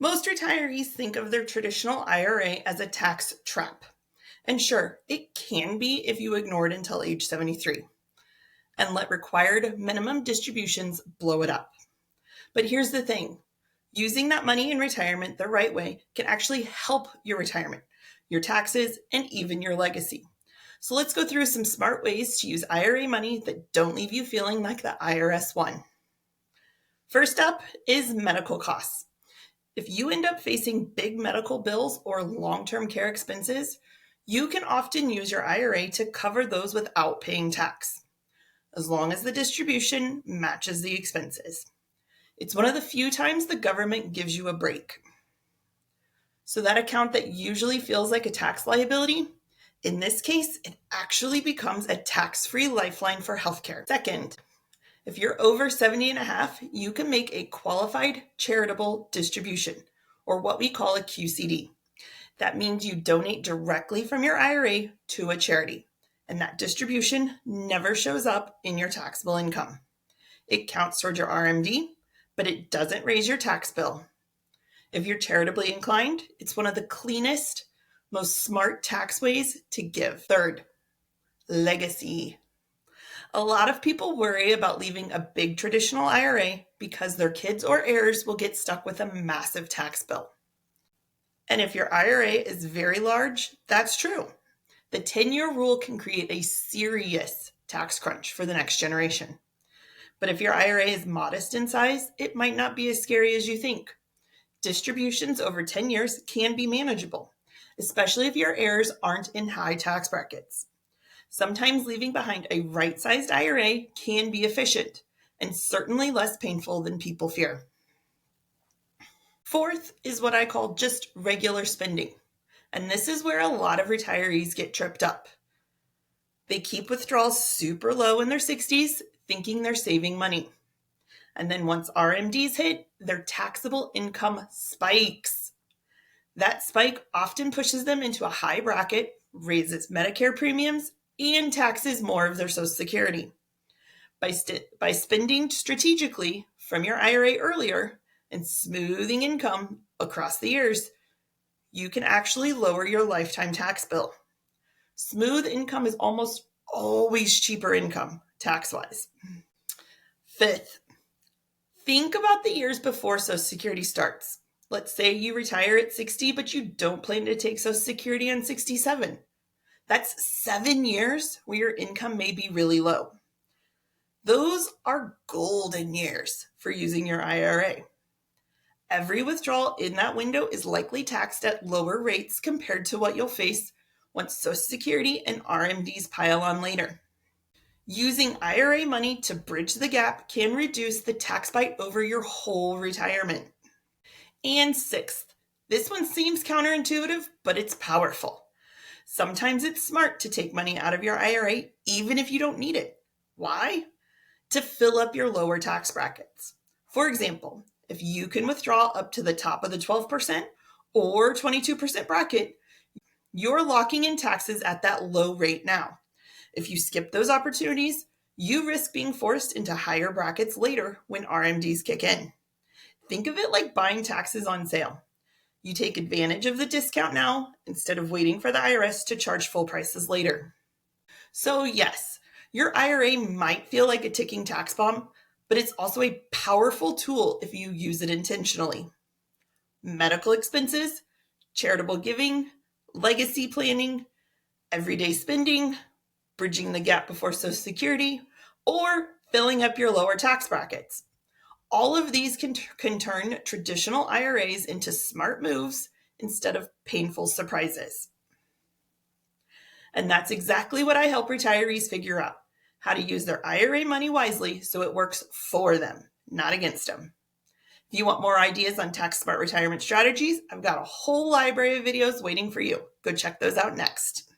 Most retirees think of their traditional IRA as a tax trap. And sure, it can be if you ignore it until age 73 and let required minimum distributions blow it up. But here's the thing. Using that money in retirement the right way can actually help your retirement, your taxes, and even your legacy. So let's go through some smart ways to use IRA money that don't leave you feeling like the IRS won. First up is medical costs. If you end up facing big medical bills or long-term care expenses, you can often use your IRA to cover those without paying tax, as long as the distribution matches the expenses. It's one of the few times the government gives you a break. So that account that usually feels like a tax liability, in this case, it actually becomes a tax-free lifeline for healthcare. Second, if you're over 70 and a half, you can make a qualified charitable distribution, or what we call a QCD. That means you donate directly from your IRA to a charity, and that distribution never shows up in your taxable income. It counts towards your RMD, but it doesn't raise your tax bill. If you're charitably inclined, it's one of the cleanest, most smart tax ways to give. Third, legacy. A lot of people worry about leaving a big traditional IRA because their kids or heirs will get stuck with a massive tax bill. And if your IRA is very large, that's true. The 10-year rule can create a serious tax crunch for the next generation. But if your IRA is modest in size, it might not be as scary as you think. Distributions over 10 years can be manageable, especially if your heirs aren't in high tax brackets. Sometimes leaving behind a right-sized IRA can be efficient and certainly less painful than people fear. Fourth is what I call just regular spending. And this is where a lot of retirees get tripped up. They keep withdrawals super low in their 60s, thinking they're saving money. And then once RMDs hit, their taxable income spikes. That spike often pushes them into a high bracket, raises Medicare premiums, and taxes more of their Social Security. By spending strategically from your IRA earlier and smoothing income across the years, you can actually lower your lifetime tax bill. Smooth income is almost always cheaper income, tax-wise. Fifth, think about the years before Social Security starts. Let's say you retire at 60, but you don't plan to take Social Security on 67. That's 7 years where your income may be really low. Those are golden years for using your IRA. Every withdrawal in that window is likely taxed at lower rates compared to what you'll face once Social Security and RMDs pile on later. Using IRA money to bridge the gap can reduce the tax bite over your whole retirement. And sixth, this one seems counterintuitive, but it's powerful. Sometimes it's smart to take money out of your IRA even if you don't need it. Why? To fill up your lower tax brackets. For example, if you can withdraw up to the top of the 12% or 22% bracket, you're locking in taxes at that low rate now. If you skip those opportunities, you risk being forced into higher brackets later when RMDs kick in. Think of it like buying taxes on sale. You take advantage of the discount now instead of waiting for the IRS to charge full prices later. So yes, your IRA might feel like a ticking tax bomb, but it's also a powerful tool if you use it intentionally. Medical expenses, charitable giving, legacy planning, everyday spending, bridging the gap before Social Security, or filling up your lower tax brackets. All of these can turn traditional IRAs into smart moves instead of painful surprises. And that's exactly what I help retirees figure out, how to use their IRA money wisely so it works for them, not against them. If you want more ideas on tax smart retirement strategies, I've got a whole library of videos waiting for you. Go check those out next.